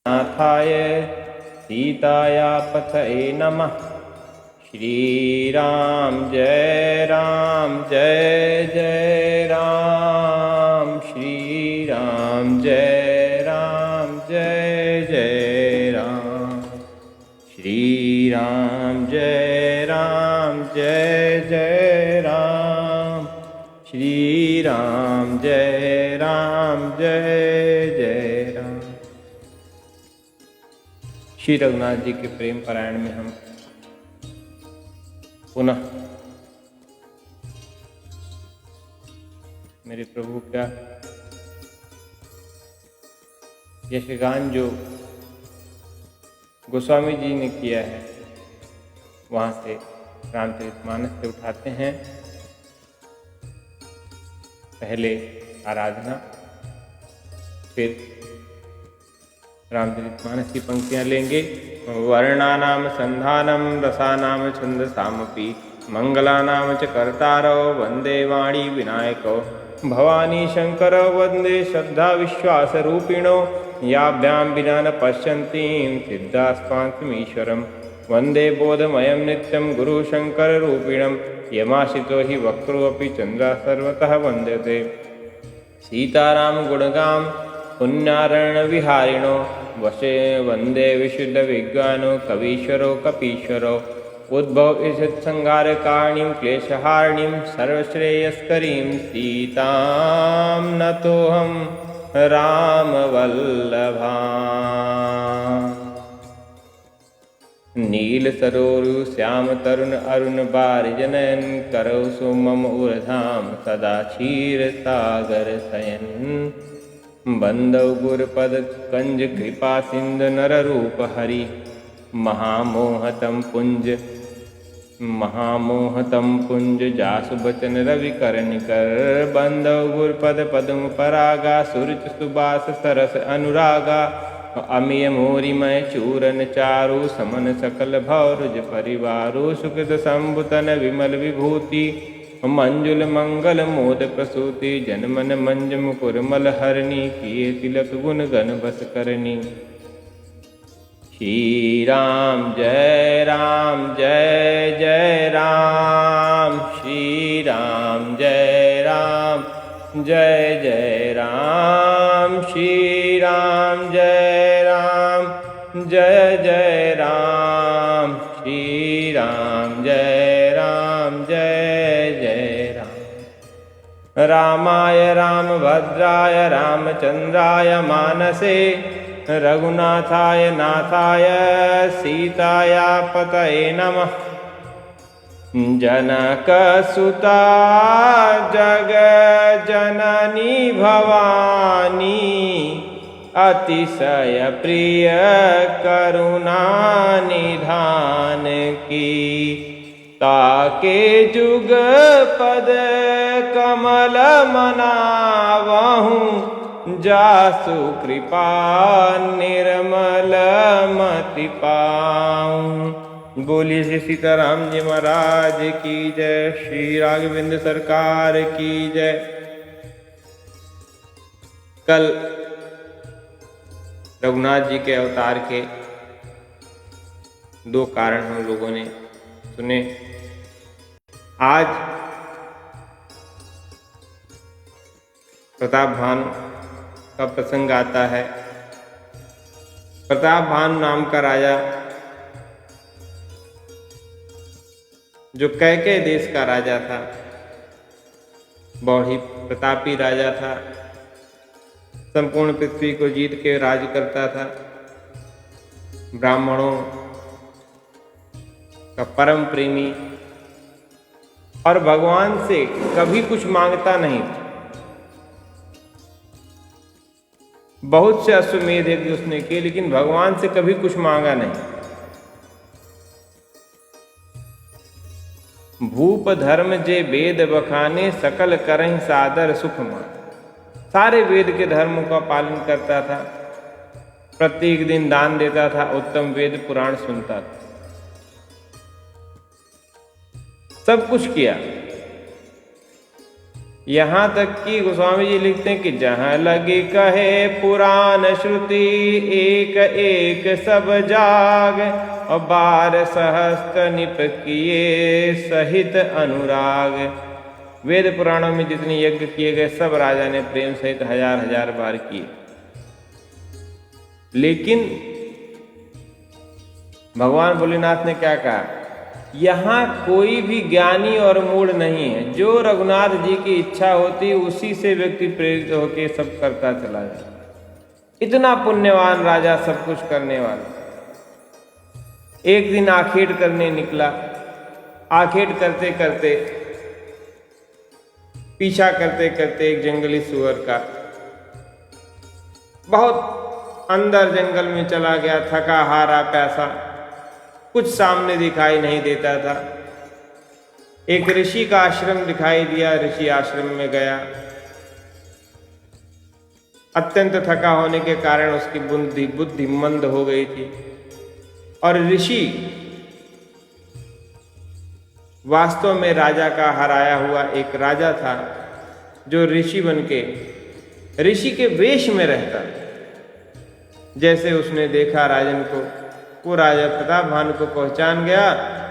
नाथाय सीताया पतये नमः। श्री राम जय जय राम। श्री राम जय जय राम। श्री राम जय जय राम। श्री राम जय जय राम। श्री रघुनाथ जी के प्रेम पारायण में हम पुनः मेरे प्रभु का यशगान जो गोस्वामी जी ने किया है वहाँ से रामचरितमानस से उठाते हैं। पहले आराधना, फिर रामचरितमानस की पंक्तियाँ लेंगे। वर्णानाम संधानम रसानाम छंदसामपि मंगलानाम च कर्तारो वंदे वाणी विनायको भवानी शंकर वंदे श्रद्धा विश्वास रूपिणो याभ्यां विना न पश्यन्तीं सिद्धास्पान्तमीश्वरं वंदे बोधमयं नित्यं गुरु शंकर रूपिणं यमाशितो हि वक्रोऽपि चंद्रा सर्वतः वंद्यते। सीताराम गुणगाम पुण्यारण विहारिणो वशे वंदे विशुद्ध विज्ञानो कवीश्वरो कपीश्वरो उद्भव संहार कारणीं क्लेशहारिणीं सर्वश्रेयस्करीं सीतां नतोऽहं रामवल्लभा। नील सरोरु श्याम तरुण अरुण बारिजनयन करौ सुमम उर्धाम सदा क्षीर सागर शयन बंदौ गुरपद कंज कृपा सिंधु नर रूप हरि महामोहतम पुंज जासु बचन रवि कर निकर बंदौ गुरपद पद्म परागा सुरच सुबास सरस अनुरागा अमिय मोरिमय चूरन चारु समन सकल भौरुज परिवारु सुकृत संबुतन विमल विभूति मंजुल मंगल मोद प्रसूति जनमन मंज मुकुर मल हरणी किए तिलक गुण गण बस करनी। श्री राम जय जय राम। श्री राम जय जय राम। श्री राम जय जय राम। श्री राम जय जय राम। रामाय रामभद्राय रामचंद्राय मानसे रघुनाथाय नाथाय सीताया पतये नमः। जनकसुता जग जननी भवानी अतिशय प्रिय करुणा निधान की ताके जुग पद कमल मनावहूँ जासु कृपा निर्मल मति पाऊँ। बोलिए श्री सीताराम जी महाराज की जय। श्री राघवेंद्र सरकार की जय। कल रघुनाथ जी के अवतार के दो कारण हम लोगों ने सुने। आज प्रताप भानु का प्रसंग आता है। प्रताप भानु नाम का राजा जो कैकेय देश का राजा था, बहुत ही प्रतापी राजा था, संपूर्ण पृथ्वी को जीत के राज करता था, ब्राह्मणों का परम प्रेमी और भगवान से कभी कुछ मांगता नहीं था। बहुत से अश्वमेध यज्ञ उसने किए लेकिन भगवान से कभी कुछ मांगा नहीं। भूप धर्म जे वेद बखाने सकल करहि सादर सुख मान। सारे वेद के धर्मों का पालन करता था, प्रत्येक दिन दान देता था, उत्तम वेद पुराण सुनता था, सब कुछ किया। यहाँ तक कि गोस्वामी जी लिखते हैं कि जहाँ लगे कहे पुराण श्रुति, एक एक सब जाग, और 12 सहस्त्र निप किए सहित अनुराग। वेद पुराणों में जितने यज्ञ किए गए सब राजा ने प्रेम सहित 1000 बार किए। लेकिन भगवान भोलेनाथ ने क्या कहा, यहाँ कोई भी ज्ञानी और मूढ़ नहीं है, जो रघुनाथ जी की इच्छा होती उसी से व्यक्ति प्रेरित होकर सब करता चला जाए। इतना पुण्यवान राजा, सब कुछ करने वाला। एक दिन आखेट करने निकला। आखेट करते करते, पीछा करते करते एक जंगली सुअर का बहुत अंदर जंगल में चला गया, थका हारा प्यासा, कुछ सामने दिखाई नहीं देता था। एक ऋषि का आश्रम दिखाई दिया, ऋषि आश्रम में गया। अत्यंत थका होने के कारण उसकी बुद्धि मंद हो गई थी। और ऋषि वास्तव में राजा का हराया हुआ एक राजा था, जो ऋषि बनके ऋषि के वेश में रहता। जैसे उसने देखा राजन को, वो राजा प्रताप भानु को पहचान गया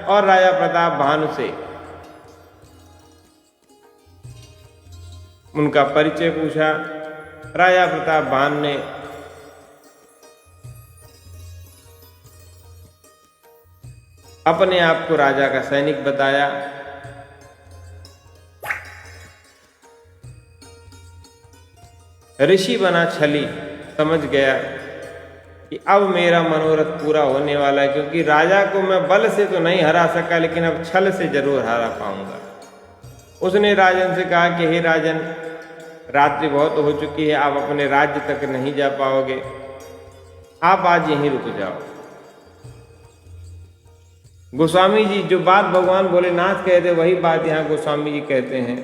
और राजा प्रताप भानु से उनका परिचय पूछा। राजा प्रताप भानु ने अपने आप को राजा का सैनिक बताया। ऋषि बना छली, समझ गया कि अब मेरा मनोरथ पूरा होने वाला है, क्योंकि राजा को मैं बल से तो नहीं हरा सका, लेकिन अब छल से जरूर हरा पाऊंगा। उसने राजन से कहा कि हे राजन, रात्रि बहुत हो चुकी है, आप अपने राज्य तक नहीं जा पाओगे, आप आज यहीं रुक जाओ। गोस्वामी जी जो बात भगवान भोलेनाथ कहते वही बात यहाँ गोस्वामी जी कहते हैं।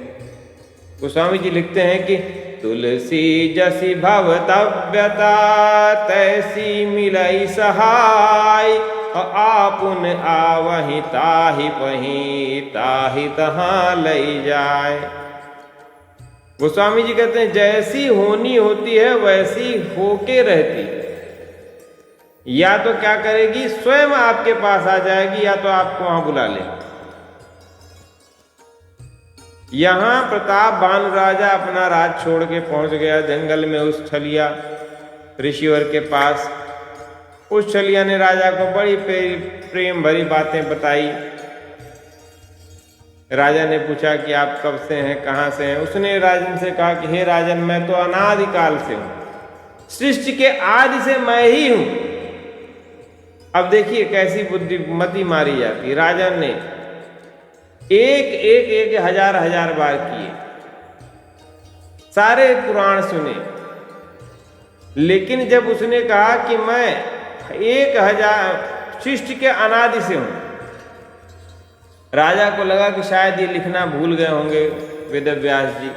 गोस्वामी जी लिखते हैं कि तुलसी जसी भवतव्यता, तैसी मिलई सहाय, आपुन आवहि ताहि पही, ताहि तहाँ लई जाए। गोस्वामी जी कहते हैं जैसी होनी होती है वैसी होके रहती है। या तो क्या करेगी, स्वयं आपके पास आ जाएगी, या तो आपको वहां बुला ले। यहां प्रताप भानु राजा अपना राज छोड़ के पहुंच गया जंगल में उस छलिया ऋषिवर के पास। उस छलिया ने राजा को बड़ी प्रेम भरी बातें बताई। राजा ने पूछा कि आप कब से हैं, कहां से हैं। उसने राजन से कहा कि हे राजन, मैं तो अनादिकाल से हूं, सृष्टि के आदि से मैं ही हूं। अब देखिए कैसी बुद्धिमती मारी जाती। राजन ने एक हजार बार किए, सारे पुराण सुने, लेकिन जब उसने कहा कि मैं 1000 सृष्टि के अनादि से हूं, राजा को लगा कि शायद ये लिखना भूल गए होंगे वेदव्यास जी।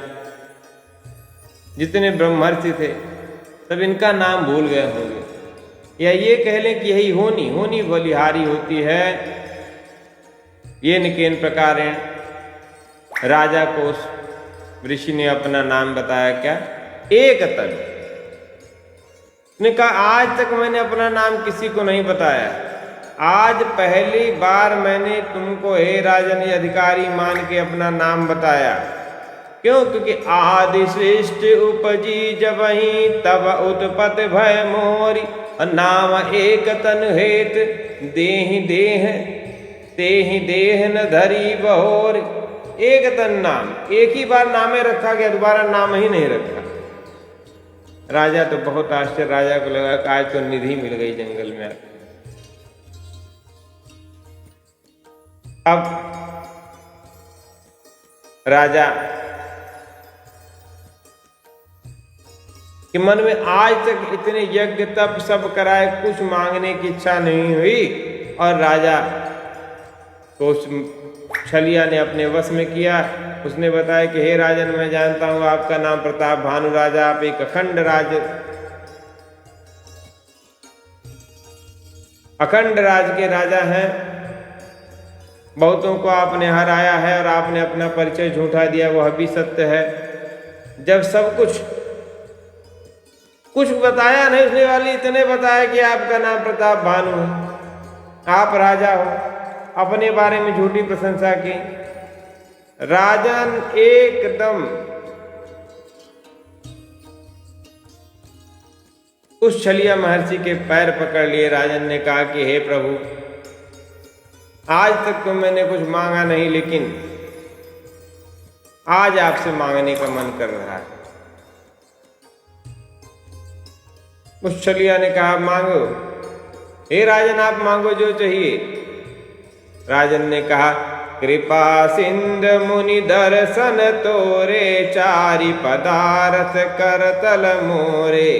जितने ब्रह्मर्षि थे सब इनका नाम भूल गए होंगे, या ये कह लें कि यही होनी बलिहारी होती है। ये निकेन प्रकार राजा को उस ऋषि ने अपना नाम बताया, क्या, एक तन। उसने कहा आज तक मैंने अपना नाम किसी को नहीं बताया, आज पहली बार मैंने तुमको हे राजन अधिकारी मान के अपना नाम बताया। क्यों? क्योंकि आदि श्रेष्ठ उपजी जबहि, तब उत्पत भय मोरी, नाम एक तन हेत, देहि देह तेहि देह न धरी बहोर। एक तन नाम, एक ही बार नामे रखा गया, दोबारा नाम ही नहीं रखा। राजा तो बहुत आश्चर्य, राजा को लगा कि आज तो निधि मिल गई जंगल में। अब राजा के मन में आज तक इतने यज्ञ तप सब कराए, कुछ मांगने की इच्छा नहीं हुई, और राजा तो उस छलिया ने अपने वश में किया। उसने बताया कि हे राजन, मैं जानता हूं आपका नाम प्रताप भानु राजा, आप एक अखंड राज के राजा हैं, बहुतों को आपने हराया है और आपने अपना परिचय झूठा दिया, वह भी सत्य है। जब सब कुछ बताया नहीं, उसने वाली इतने बताया कि आपका नाम प्रताप भानु है, आप राजा हो, अपने बारे में झूठी प्रशंसा की। राजन एकदम उस छलिया महर्षि के पैर पकड़ लिए। राजन ने कहा कि हे प्रभु, आज तक तो मैंने कुछ मांगा नहीं, लेकिन आज आपसे मांगने का मन कर रहा है। उस छलिया ने कहा मांगो। हे राजन, आप मांगो जो चाहिए। राजन ने कहा कृपा सिंध मुनि दर्शन तोरे, चारि पदार्थ करतल मोरे।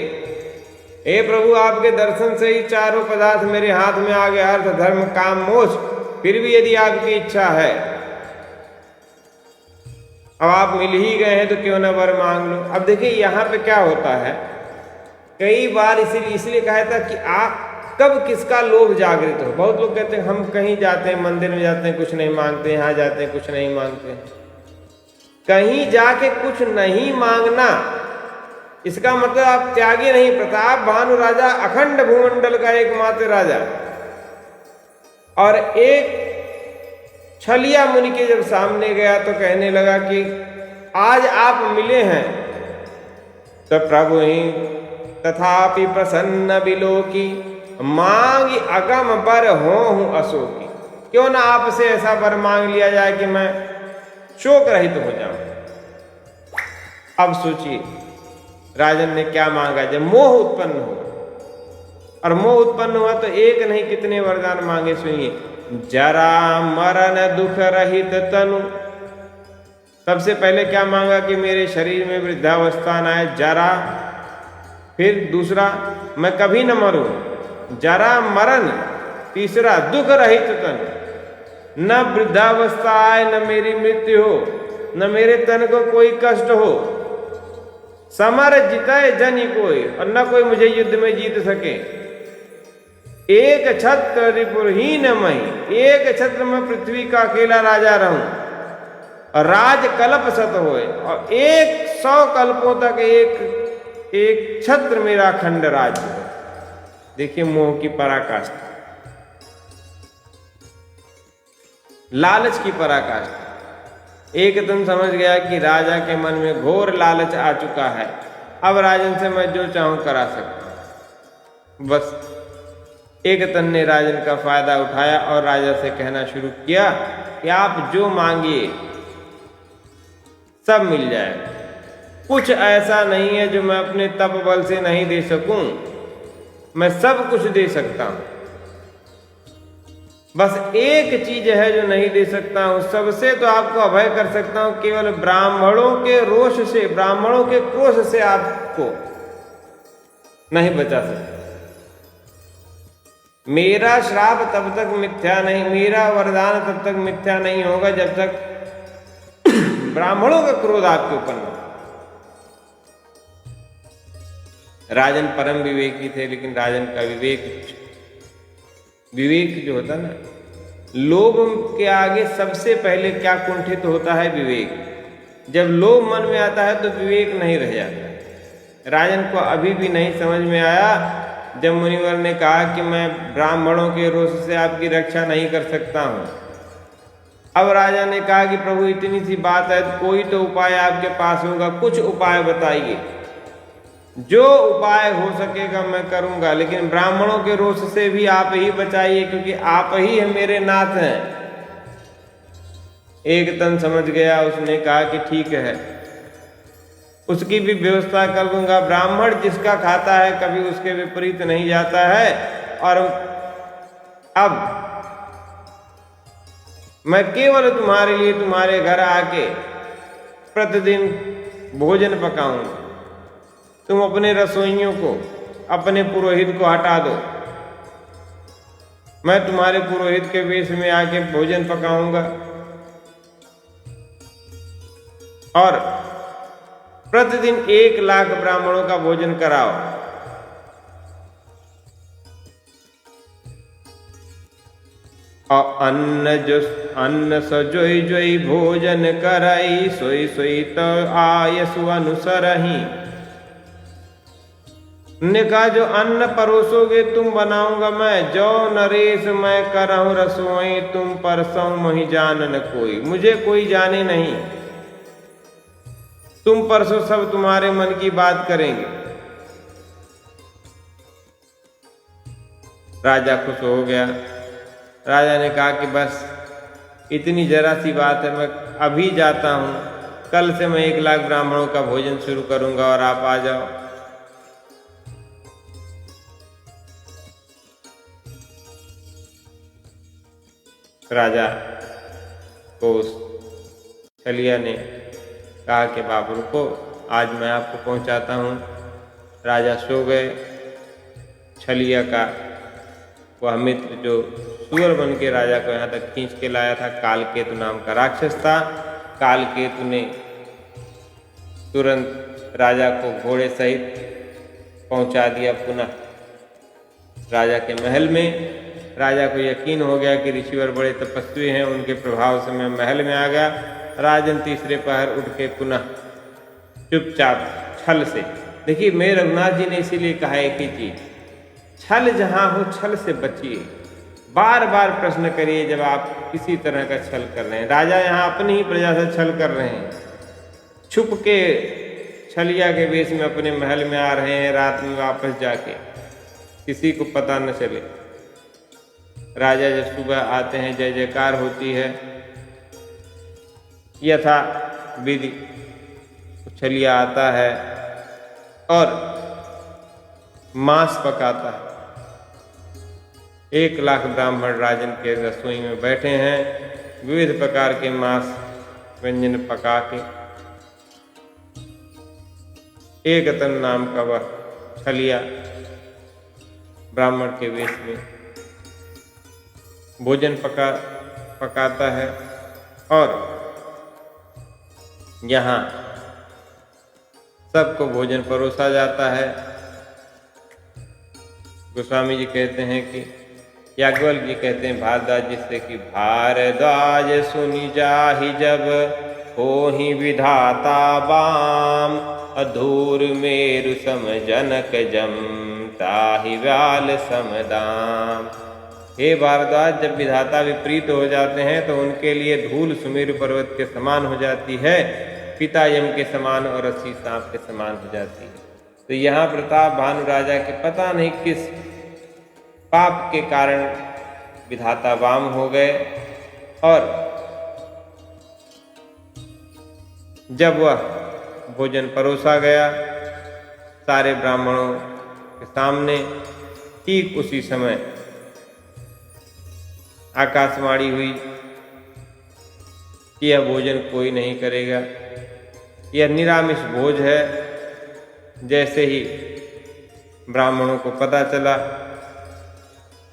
हे प्रभु, आपके दर्शन से ही चारों पदार्थ मेरे हाथ में आ गए, अर्थ धर्म काम मोक्ष। फिर भी यदि आपकी इच्छा है, अब आप मिल ही गए हैं तो क्यों ना वर मांग लो। अब देखिए यहाँ पे क्या होता है, कई बार इसलिए कहा था कि आप कब किसका लोभ जागृत हो। बहुत लोग कहते हैं हम कहीं जाते हैं, मंदिर में जाते हैं, कुछ नहीं मांगते, यहाँ जाते हैं, कुछ नहीं मांगते। कहीं जाके कुछ नहीं मांगना, इसका मतलब आप त्यागी नहीं। प्रताप भानु राजा, अखंड भूमंडल का एकमात्र राजा, और एक छलिया मुनि के जब सामने गया तो कहने लगा कि आज आप मिले हैं तो प्रभु ही तथापि प्रसन्न बिलोकी, मांग अगम बर होहूं अशोकी। क्यों ना आपसे ऐसा बर मांग लिया जाए कि मैं शोक रहित हो जाऊं। अब सोचिए राजन ने क्या मांगा। जब मोह उत्पन्न हुआ, और मोह उत्पन्न हुआ तो एक नहीं कितने वरदान मांगे, सुनिए। जरा मरण दुख रहित तनु, सबसे पहले क्या मांगा कि मेरे शरीर में वृद्धावस्था न आए, जरा। फिर दूसरा, मैं कभी न मरूं, जरा मरण। तीसरा, दुख रहित तनु, न वृद्धावस्था आए, न मेरी मृत्यु हो, न मेरे तन को कोई कष्ट हो। समर जितय जनि कोई, और न कोई मुझे युद्ध में जीत सके। एक छत्र रिपुरहीन मही, एक छत्र में पृथ्वी का अकेला राजा रहूं, और राज कल्प सत होए, और 100 कल्पों तक एक छत्र मेरा खंड राज्य है। देखिए मोह की पराकाष्ठा, लालच की पराकाष्ठा। एक दिन समझ गया कि राजा के मन में घोर लालच आ चुका है, अब राजन से मैं जो चाहूं करा सकता हूं। बस एक तन ने राजन का फायदा उठाया और राजा से कहना शुरू किया कि आप जो मांगिए सब मिल जाएगा। कुछ ऐसा नहीं है जो मैं अपने तप बल से नहीं दे सकूं, मैं सब कुछ दे सकता हूं। बस एक चीज है जो नहीं दे सकता हूं, सबसे तो आपको अभय कर सकता हूं, केवल ब्राह्मणों के रोष से, ब्राह्मणों के क्रोध से आपको नहीं बचा सकता। मेरा श्राप तब तक मिथ्या नहीं, मेरा वरदान तब तक मिथ्या नहीं होगा जब तक ब्राह्मणों का क्रोध आपके ऊपर न। राजन परम विवेकी थे, लेकिन राजन का विवेक जो होता ना, लोभ के आगे सबसे पहले क्या कुंठित होता है? विवेक। जब लोभ मन में आता है तो विवेक नहीं रह जाता। राजन को अभी भी नहीं समझ में आया जब मुनिवर ने कहा कि मैं ब्राह्मणों के रोष से आपकी रक्षा नहीं कर सकता हूं। अब राजा ने कहा कि प्रभु इतनी सी बात है, कोई तो उपाय आपके पास होगा, कुछ उपाय बताइए। जो उपाय हो सकेगा मैं करूंगा, लेकिन ब्राह्मणों के रोष से भी आप ही बचाइए, क्योंकि आप ही है मेरे नाथ हैं। एक तन समझ गया, उसने कहा कि ठीक है, उसकी भी व्यवस्था कर दूंगा। ब्राह्मण जिसका खाता है कभी उसके विपरीत नहीं जाता है। और अब मैं केवल तुम्हारे लिए तुम्हारे घर आके प्रतिदिन भोजन पकाऊंगा। तुम अपने रसोइयों को, अपने पुरोहित को हटा दो, मैं तुम्हारे पुरोहित के वेश में आके भोजन पकाऊंगा और प्रतिदिन 1 लाख ब्राह्मणों का भोजन कराओ। अन्न सजोई जोई भोजन करई, सोई सोई तो आयसु अनुसरही। ने कहा जो अन्न परोसोगे तुम बनाऊंगा मैं, जो नरेश मैं करहूं रसोई, तुम परसों मोहि जानन कोई। मुझे कोई जाने नहीं, तुम परसों सब तुम्हारे मन की बात करेंगे। राजा खुश हो गया। राजा ने कहा कि बस इतनी जरा सी बात है, मैं अभी जाता हूं, कल से मैं 1 लाख ब्राह्मणों का भोजन शुरू करूंगा और आप आ जाओ। राजा को छलिया ने कहा कि बाप रुको, आज मैं आपको पहुंचाता हूं। राजा सो गए। छलिया का वह मित्र जो सुअर बन के राजा को यहाँ तक खींच के लाया था, कालकेतु नाम का राक्षस था। कालकेतु ने तुरंत राजा को घोड़े सहित पहुंचा दिया पुनः राजा के महल में। राजा को यकीन हो गया कि ऋषिवर बड़े तपस्वी हैं, उनके प्रभाव से मैं महल में आ गया। राजन तीसरे पहर उठ के पुनः चुपचाप छल से, देखिए मेरे रघुनाथ जी ने इसीलिए कहा एक ही चीज, छल जहां हो छल से बचिए। बार बार प्रश्न करिए जब आप किसी तरह का छल कर रहे हैं। राजा यहाँ अपनी ही प्रजा से छल कर रहे हैं, छुप के छलिया के वेश में अपने महल में आ रहे हैं, रात में वापस जाके, किसी को पता न चले। राजा जब सुबह आते हैं, जय जयकार होती है, यथा विधि छलिया आता है और मांस पकाता है। 1 लाख ब्राह्मण राजन के रसोई में बैठे हैं, विविध प्रकार के मांस व्यंजन पका के। एकतन नाम का वह छलिया ब्राह्मण के वेश में भोजन पकाता है और यहाँ सबको भोजन परोसा जाता है। गोस्वामी जी कहते हैं कि याज्ञवल्क्य जी कहते हैं भारद्वाज जी से कि भारद्वाज सुनि जाहि जब होहि विधाता बाम, अधूर मेरु सम जनक जम ताहि व्याल समदाम। हे भारद्वाज, जब विधाता विपरीत हो जाते हैं तो उनके लिए धूल सुमेरु पर्वत के समान हो जाती है, पिता यम के समान और रस्सी सांप के समान हो जाती है। तो यहाँ प्रताप भानु राजा के पता नहीं किस पाप के कारण विधाता वाम हो गए, और जब वह भोजन परोसा गया सारे ब्राह्मणों के सामने, ठीक उसी समय आकाशवाणी हुई कि यह भोजन कोई नहीं करेगा, यह निरामिष भोज है। जैसे ही ब्राह्मणों को पता चला,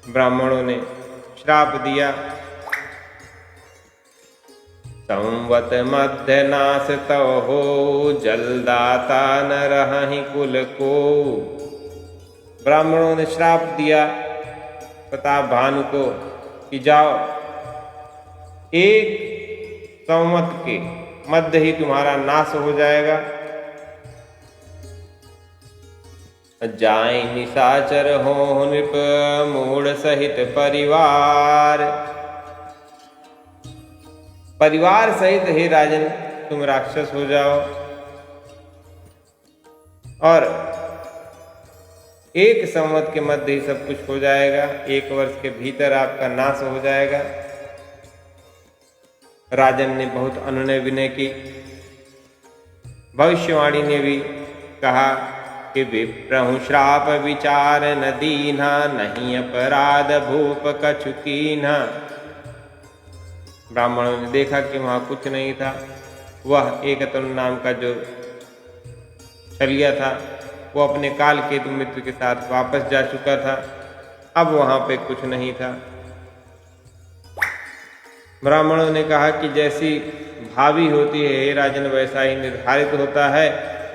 ब्राह्मणों ने श्राप दिया, संवत मध्य नाश तव हो, जलदाता न रहहि कुल को। ब्राह्मणों ने श्राप दिया प्रताप भानु को कि जाओ, 1 संवत के मध्य ही तुम्हारा नाश हो जाएगा। जाय निशाचर हो नृप मूढ़ सहित परिवार। परिवार सहित हे राजन तुम राक्षस हो जाओ, और 1 संवत के मध्य ही सब कुछ हो जाएगा, 1 वर्ष के भीतर आपका नाश हो जाएगा। राजन ने बहुत अनुनय विनय की। भविष्यवाणी ने भी कहा कि विप्रहु श्राप विचार न दीन्हा, नहीं अपराध भूप कछु कीन्हा। ब्राह्मणों ने देखा कि वहां कुछ नहीं था। वह एकतन नाम का जो छलिया था वो अपने कालकेतु मित्र के साथ वापस जा चुका था, अब वहां पे कुछ नहीं था। ब्राह्मणों ने कहा कि जैसी भावी होती है हे राजन, वैसा ही निर्धारित होता है।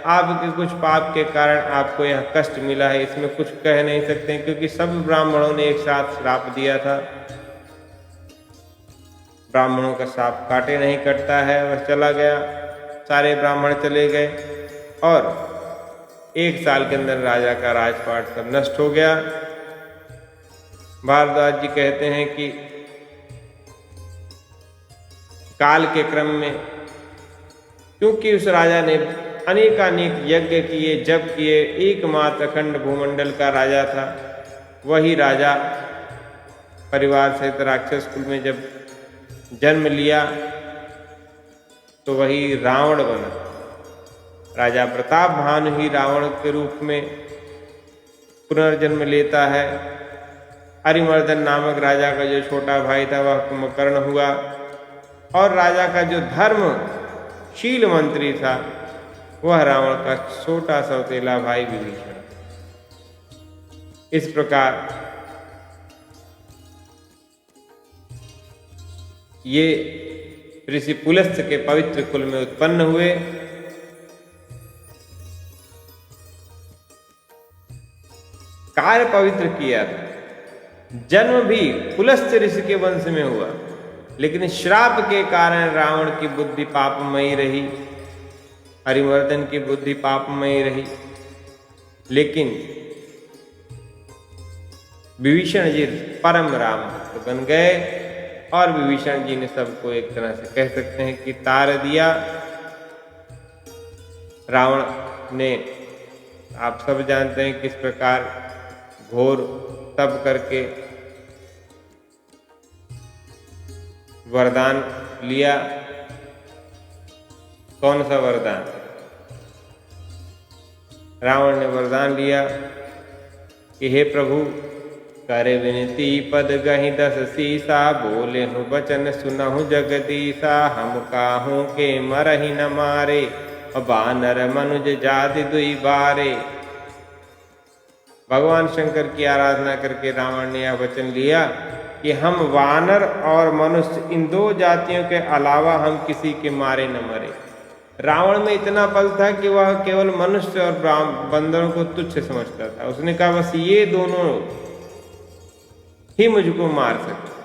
आपके कुछ पाप के कारण आपको यह कष्ट मिला है, इसमें कुछ कह नहीं सकते, क्योंकि सब ब्राह्मणों ने एक साथ श्राप दिया था। ब्राह्मणों का सांप काटे नहीं कटता है, वह चला गया। सारे ब्राह्मण चले गए और 1 साल के अंदर राजा का राजपाट सब नष्ट हो गया। भारद्वाज जी कहते हैं कि काल के क्रम में, क्योंकि उस राजा ने अनेकानेक यज्ञ किए, जप किए, एकमात्र अखंड भूमंडल का राजा था, वही राजा परिवार सहित राक्षस कुल में जब जन्म लिया तो वही रावण बना। राजा प्रताप भानु ही रावण के रूप में पुनर्जन्म लेता है। अरिमर्दन नामक राजा का जो छोटा भाई था वह कुंभकर्ण हुआ और राजा का जो धर्मशील मंत्री था वह रावण का छोटा सौतेला भाई विभीषण। इस प्रकार ये ऋषि पुलस्त्य के पवित्र कुल में उत्पन्न हुए। कार्य पवित्र किया था। जन्म भी पुलस्त्य ऋषि के वंश में हुआ, लेकिन श्राप के कारण रावण की बुद्धि पापमयी रही, अरिमर्दन की बुद्धि पापमयी रही। लेकिन विभीषण जी परम राम भक्त बन गए और विभीषण जी ने सबको एक तरह से कह सकते हैं कि तार दिया। रावण ने, आप सब जानते हैं किस प्रकार घोर तप करके वरदान लिया। कौन सा वरदान? रावण ने वरदान लिया कि हे प्रभु, करे विनती पद गहि 10 सीसा, बोले हूँ वचन सुनहु जगदीसा, हम काहू के मरहि न मारे, बानर मनुज जाति दुई बारे। भगवान शंकर की आराधना करके रावण ने यह वचन लिया कि हम वानर और मनुष्य इन 2 जातियों के अलावा हम किसी के मारे न मरे। रावण में इतना बल था कि वह केवल मनुष्य और बंदरों को तुच्छ समझता था। उसने कहा बस ये दोनों ही मुझको मार सकते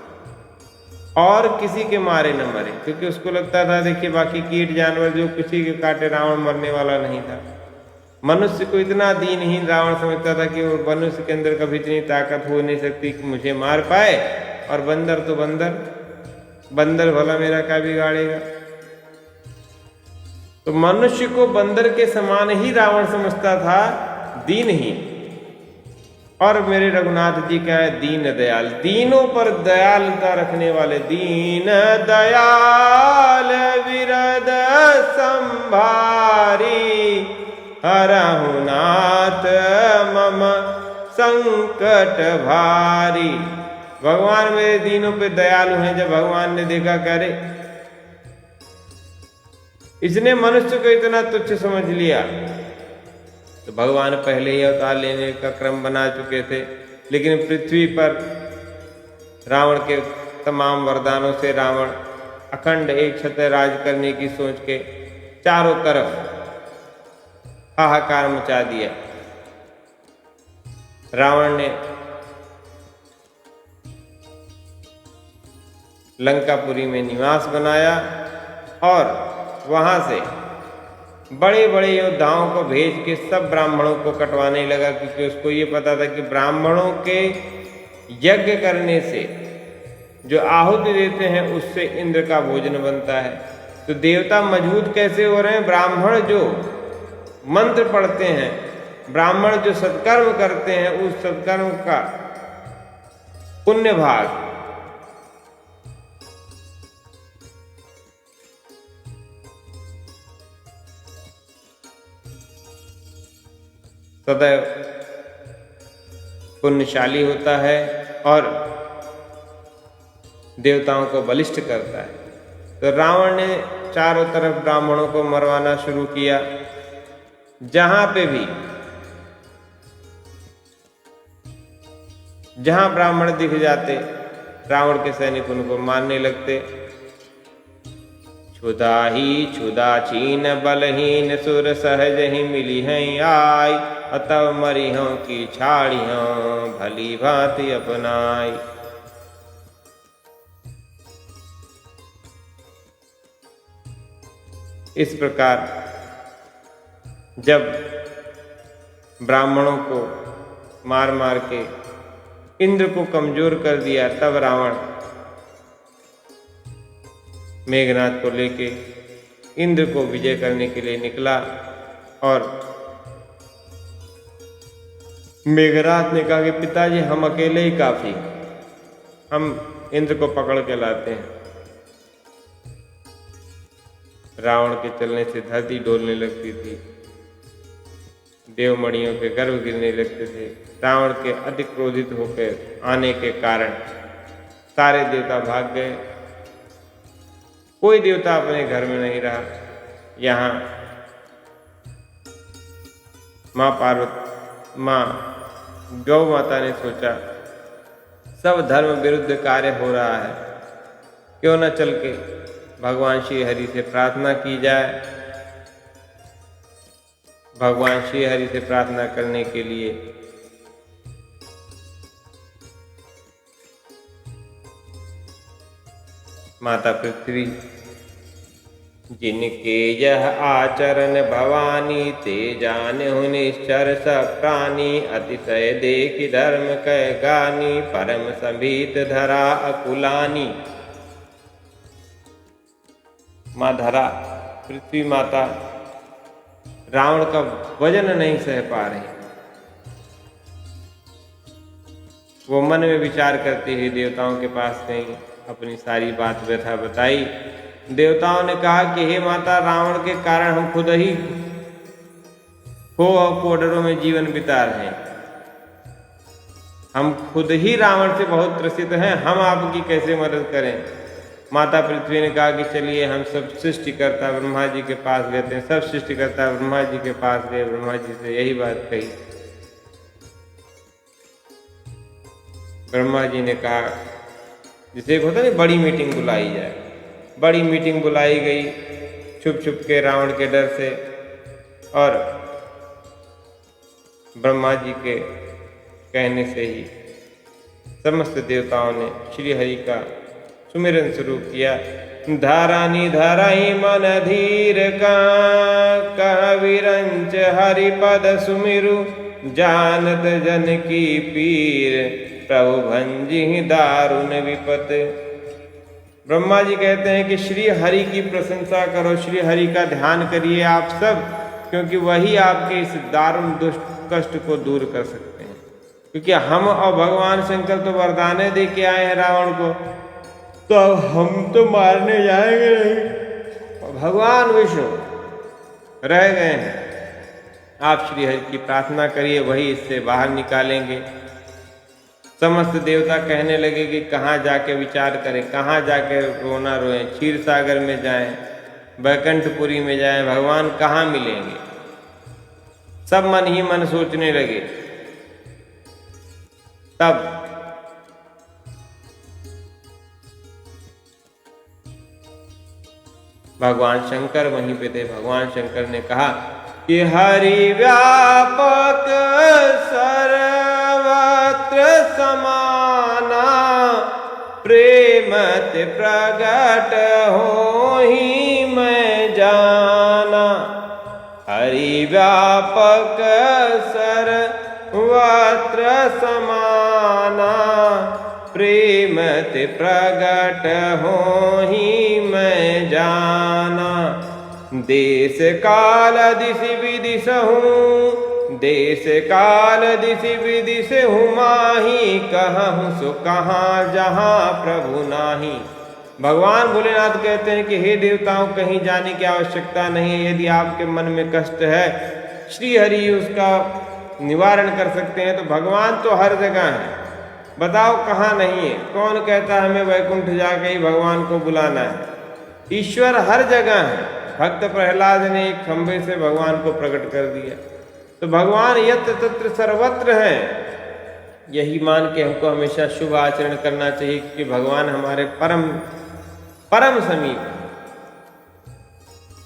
और किसी के मारे न मरे, क्योंकि उसको लगता था देखिए बाकी कीट जानवर जो किसी के काटे रावण मरने वाला नहीं था। मनुष्य को इतना दीनहीन रावण समझता था कि वो मनुष्य के अंदर कभी इतनी ताकत हो नहीं सकती कि मुझे मार पाए, और बंदर तो बंदर भला मेरा क्या बिगाड़ेगा। तो मनुष्य को बंदर के समान ही रावण समझता था, दीनहीन। और मेरे रघुनाथ जी क्या है? दीन दयाल, दीनों पर दयालुता रखने वाले। दीन दयाल विरद संभारी, हरहु नाथ मम संकट भारी। भगवान मेरे दीनों पे दयालु हैं। जब भगवान ने देखा करे इसने मनुष्य को इतना तुच्छ समझ लिया, तो भगवान पहले ही अवतार लेने का क्रम बना चुके थे। लेकिन पृथ्वी पर रावण के तमाम वरदानों से रावण अखंड एक छत्र राज करने की सोच के चारों तरफ हाहाकार मचा दिया। रावण ने लंकापुरी में निवास बनाया और वहां से बड़े बड़े योद्धाओं को भेज के सब ब्राह्मणों को कटवाने लगा, क्योंकि उसको ये पता था कि ब्राह्मणों के यज्ञ करने से जो आहुति देते हैं उससे इंद्र का भोजन बनता है। तो देवता मजबूत कैसे हो रहे हैं? ब्राह्मण जो मंत्र पढ़ते हैं, ब्राह्मण जो सत्कर्म करते हैं, उस सत्कर्म का पुण्य भाग सदैव पुण्यशाली होता है और देवताओं को बलिष्ठ करता है। तो रावण ने चारों तरफ ब्राह्मणों को मरवाना शुरू किया। जहां पे भी जहां ब्राह्मण दिख जाते, रावण के सैनिक उनको मारने लगते। क्षुधा ही क्षुधा छीन बलहीन, सुर सहज ही मिली हैं आई, अतव मरिहों की छाड़ियों भली भांति अपनाई। इस प्रकार जब ब्राह्मणों को मार मार के इंद्र को कमजोर कर दिया, तब रावण मेघनाद को लेके इंद्र को विजय करने के लिए निकला। और मेघनाद ने कहा कि पिताजी हम अकेले ही काफी, हम इंद्र को पकड़ के लाते हैं। रावण के चलने से धरती डोलने लगती थी, देवमणियों के गर्भ गिरने लगते थे। रावण के अधिक क्रोधित होकर आने के कारण सारे देवता भाग गए, कोई देवता अपने घर में नहीं रहा। यहाँ माँ गौ माता ने सोचा सब धर्म विरुद्ध कार्य हो रहा है, क्यों न चल के भगवान श्री हरि से प्रार्थना की जाए। भगवान श्री हरि से प्रार्थना करने के लिए माता पृथ्वी, जिनके यह आचरण भवानी, ते जानहु निश्चर सब प्राणी, अतिशय देखि धर्म कह गानी, परम संभीत धरा अकुलानी। माँ धरा, पृथ्वी माता रावण का वजन नहीं सह पा रही। वो मन में विचार करती हुई देवताओं के पास गई, अपनी सारी बात व्यथा बताई। देवताओं ने कहा कि हे माता, रावण के कारण हम खुद ही हो और कोडरों में जीवन बिता रहे हैं, हम खुद ही रावण से बहुत त्रसित हैं, हम आपकी कैसे मदद करें। माता पृथ्वी ने कहा कि चलिए हम सब सृष्टिकर्ता ब्रह्मा जी के पास गए थे। सब सृष्टिकर्ता ब्रह्मा जी के पास गए, ब्रह्मा जी से यही बात कही। ब्रह्मा जी ने कहा, जिसे एक होता है बड़ी मीटिंग बुलाई जाए, बड़ी मीटिंग बुलाई गई छुप छुप के रावण के डर से। और ब्रह्मा जी के कहने से ही समस्त देवताओं ने श्री हरि का सुमिरन शुरू किया। धारानी धराई मन धीर का, कविरंच हरिपद सुमिरु, जानत जन की पीर, प्रभु भंजी दारुण विपत। ब्रह्मा जी कहते हैं कि श्री हरि की प्रशंसा करो, श्री हरि का ध्यान करिए आप सब, क्योंकि वही आपके इस दारुण दुष्ट कष्ट को दूर कर सकते हैं। क्योंकि हम और भगवान शंकर तो वरदाने दे के आए हैं रावण को, तो अब हम तो मारने जाएंगे नहीं, और भगवान विष्णु रह गए हैं। आप श्री हरि की प्रार्थना करिए, वही इससे बाहर निकालेंगे। समस्त देवता कहने लगे कि कहाँ जाके विचार करें, कहाँ जाके रोना रोएं, क्षीर सागर में जाएं, बैकुंठपुरी में जाएं, भगवान कहाँ मिलेंगे। सब मन ही मन सोचने लगे। तब भगवान शंकर वहीं पे थे। भगवान शंकर ने कहा कि हरि व्यापक सर्वत्र समाना, प्रेमत प्रगट होहि मैं जाना। हरि व्यापक सर्वत्र समाना, प्रेमत प्रगट होहि मैं जाना। देश काल दिश विदिशहूँ, देश काल दिश विदिशहूँ माही, कहूँ सो कहाँ जहाँ प्रभु नाही। भगवान भोलेनाथ कहते हैं कि हे देवताओं, कहीं जाने की आवश्यकता नहीं है। यदि आपके मन में कष्ट है, श्री हरि उसका निवारण कर सकते हैं। तो भगवान तो हर जगह है, बताओ कहाँ नहीं है। कौन कहता है हमें वैकुंठ जाके ही भगवान को बुलाना है। ईश्वर हर जगह है। भक्त प्रहलाद ने एक खंभे से भगवान को प्रकट कर दिया। तो भगवान यत्र तत्र सर्वत्र है। यही मान के हमको हमेशा शुभ आचरण करना चाहिए कि भगवान हमारे परम परम समीप है।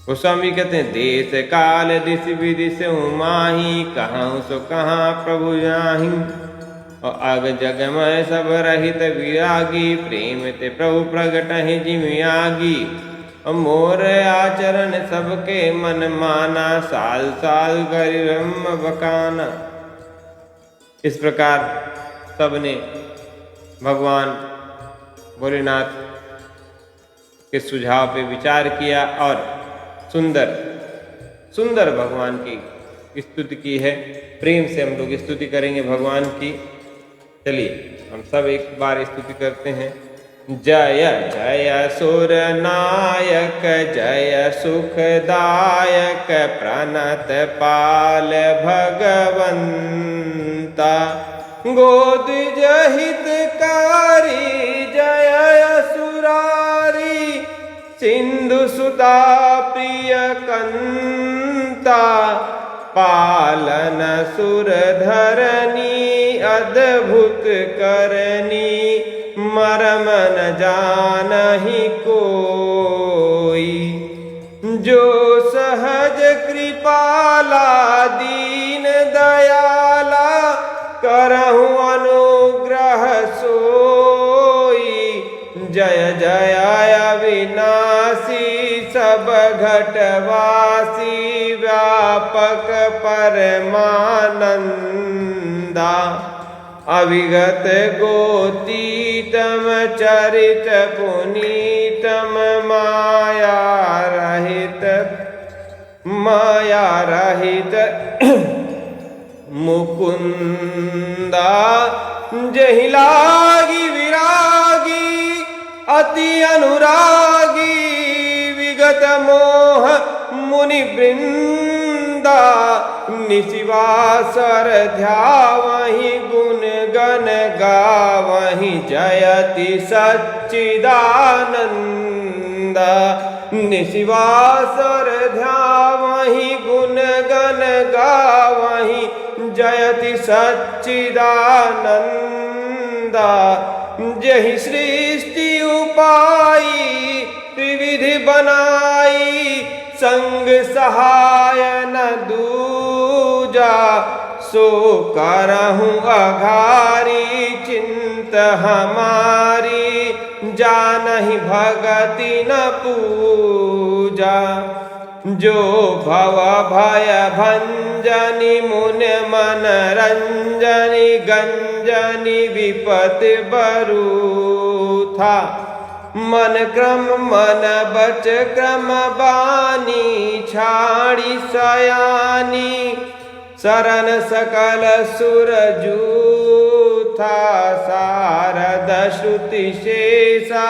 गोस्वामी कहते हैं देश काल दिश विदिश माही, कहाँ सो कहाँ प्रभु जाहि। और अग जग में सब रहित विरागी, प्रेम ते प्रभु प्रगट है जिमियागी। मोर आचरण सबके मन माना, साल साल करि ब्रह्म बकाना। इस प्रकार सबने भगवान भोलेनाथ के सुझाव पे विचार किया और सुंदर सुंदर भगवान की स्तुति की है। प्रेम से हम लोग स्तुति करेंगे भगवान की। चलिए हम सब एक बार स्तुति करते हैं। जय जय सुर नायक, जय सुखदायक, प्रणत पाल भगवंता, गोद जहितकारी, जय असुरारी, सिंधु सुता प्रिय कंता, पालन सुर धरनी, अद्भुत करनी, मरम न जानहि कोई, जो सहज कृपाला, दीन दयाला, करहु अनुग्रह सोई। जय जय अविनाशी, सब घटवासी, व्यापक परमानंदा, अविगत गोतीतम, चरित पुनीतम, माया रहित मुकुंदा, जहि लागी विरागी, अति अनुरागी, विगत मोह मुनि वृंदा, निशिवासर ध्यावहि, गुण गण गावहि, जयति सच्चिदानंद। निशिवासर ध्यावहि, गुण गण गावहि, जयति सच्चिदानंद। जहि सृष्टि उपाई, त्रिविधि बनाई, संग सहाय न दूजा, सो करहु अघारी, चिंत हमारी, जानहि भगति न पूजा। जो भव भय भंजनी, मुन मन रंजनी, गंजनी, विपति बरूथा, मन क्रम मन बच क्रम बानी, छाड़ी सयानी, शरण सकल सुर जूथा, सारद श्रुति शेषा,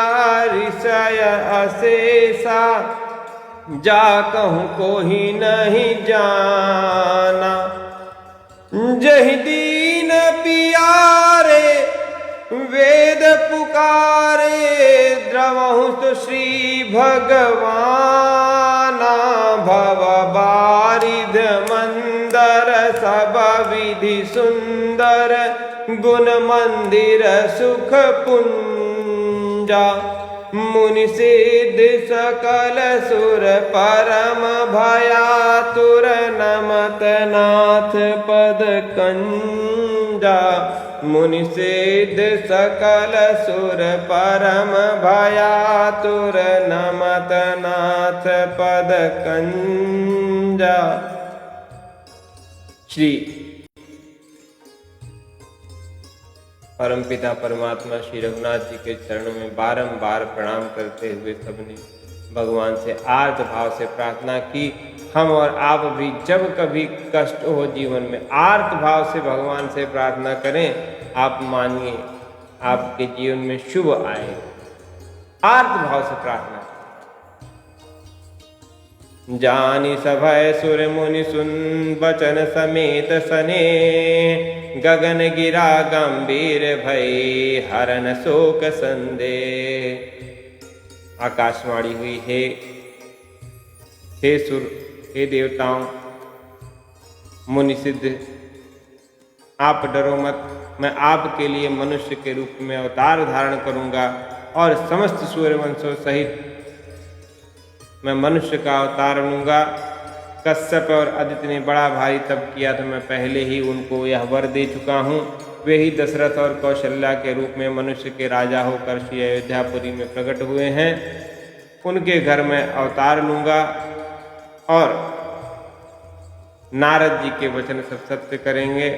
ऋषय अशेषा, जा कहूँ कोहि नहीं जाना। जहि दीन पियारे, वेद पुकारे, द्रवहु तो श्री भगवाना, भव बारिध मंदर, सब विधि सुंदर, गुण मंदिर सुख पुंजा, मुनि सिद्ध सकल सुर, परम भयातुर, नमत नाथ पद कंजा। मुनि सिद्ध सकल सुर, परम भयातुर, नमत नाथ पद कंजा। श्री परमपिता परमात्मा श्री रघुनाथ जी के चरणों में बारंबार प्रणाम करते हुए सबने भगवान से आर्त भाव से प्रार्थना की। हम और आप भी जब कभी कष्ट हो जीवन में, आर्त भाव से भगवान से प्रार्थना करें। आप मानिए आपके जीवन में शुभ आए। आर्त भाव से प्रार्थना। जानी सभय सुर मुनि सुन, बचन समेत सने, गगन गिरा गंभीर भई, हरन शोक संदेह। आकाशवाणी हुई, हे सुर, हे देवताओं, मुनि सिद्ध, आप डरो मत, मैं आपके लिए मनुष्य के रूप में अवतार धारण करूंगा और समस्त सूर्यवंशों सहित मैं मनुष्य का अवतार लूंगा। कश्यप और अदिति ने बड़ा भारी तप किया तो मैं पहले ही उनको यह वर दे चुका हूँ। वे ही दशरथ और कौशल्या के रूप में मनुष्य के राजा होकर श्री अयोध्यापुरी में प्रकट हुए हैं। उनके घर में अवतार लूँगा और नारद जी के वचन सब सत्य करेंगे।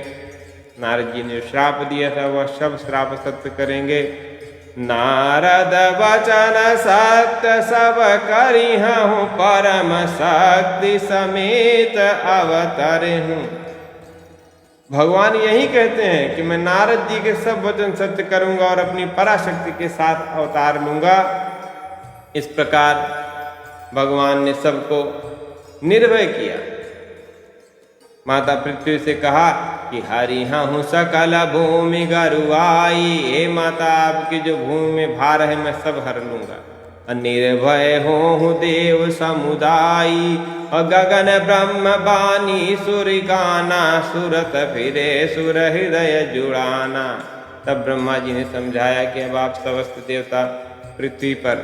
नारद जी ने श्राप दिया था वह सब श्राप सत्य करेंगे। नारद वचन सत्य सब करी हूँ, परम शक्ति समेत अवतर हूँ। भगवान यही कहते हैं कि मैं नारद जी के सब वचन सत्य करूंगा और अपनी पराशक्ति के साथ अवतार लूंगा। इस प्रकार भगवान ने सबको निर्भय किया। माता पृथ्वी से कहा कि हरि हूँ सकल भूमि गरुआई, हे माता आपकी जो भूमि में भार है मैं सब हर लूंगा। निर्भय हो देव समुदायी, गगन ब्रह्म बानी सुर गाना, सुरत फिरे सुर हृदय जुड़ाना। तब ब्रह्मा जी ने समझाया कि अब आप समस्त देवता पृथ्वी पर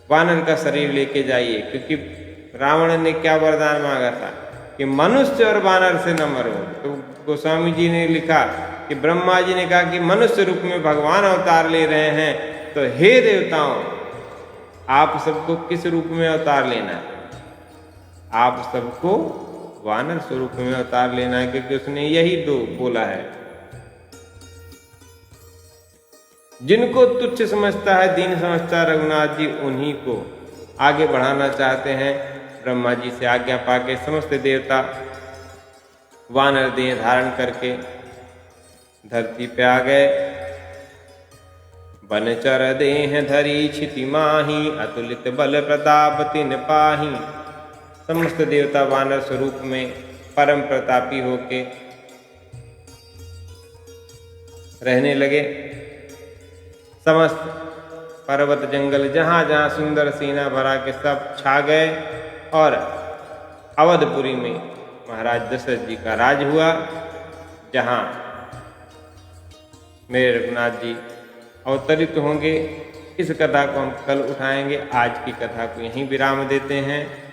वानर का शरीर लेके जाइए, क्योंकि रावण ने क्या वरदान मांगा था कि मनुष्य और वानर से न मरो। तो गोस्वामी जी ने लिखा कि ब्रह्मा जी ने कहा कि मनुष्य रूप में भगवान अवतार ले रहे हैं, तो हे देवताओं आप सबको किस रूप में अवतार लेना है? आप सबको वानर स्वरूप में अवतार लेना है, क्योंकि उसने यही दो बोला है। जिनको तुच्छ समझता है, दीन समझता है रघुनाथ जी, उन्हीं को आगे बढ़ाना चाहते हैं। ब्रह्मा जी से आज्ञा पाके समस्त देवता वानर देह धारण करके धरती पे आ गए। बनचर देह धरी क्षिति माही, अतुलित बल प्रताप तिन पाही। समस्त देवता वानर स्वरूप में परम प्रतापी होके रहने लगे। समस्त पर्वत जंगल जहाँ जहाँ सुंदर सेना भरा के सब छा गए और अवधपुरी में महाराज दशरथ जी का राज हुआ, जहाँ मेरे रघुनाथ जी अवतरित होंगे। इस कथा को हम कल उठाएंगे। आज की कथा को यहीं विराम देते हैं।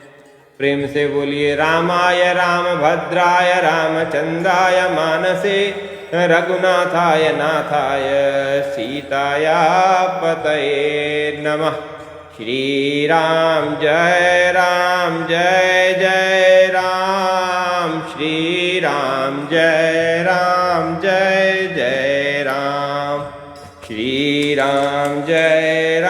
प्रेम से बोलिए रामाय रामभद्राय रामचंद्राय मानसे, रघुनाथाय नाथाय सीताया पतये नमः। श्री राम जय जय राम, श्री राम जय जय राम, श्री राम जय